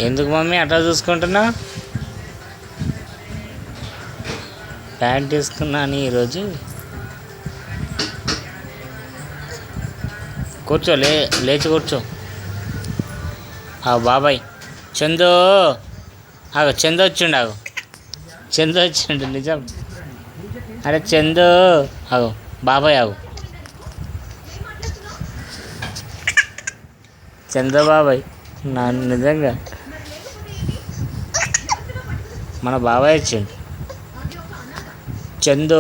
ఎందుకు మమ్మీ అట్లా చూసుకుంటున్నా? ప్యాంట్ వేసుకున్నాను ఈరోజు. కూర్చో, లేచి కూర్చో. బాబాయ్ చందు, చందు వచ్చిండు. చందు వచ్చిండు, నిజం. అరే చందు, బాబాయ్ చందు బాబాయ్, నన్ను నిజంగా మన బాబాయ్ వచ్చిండు. చందు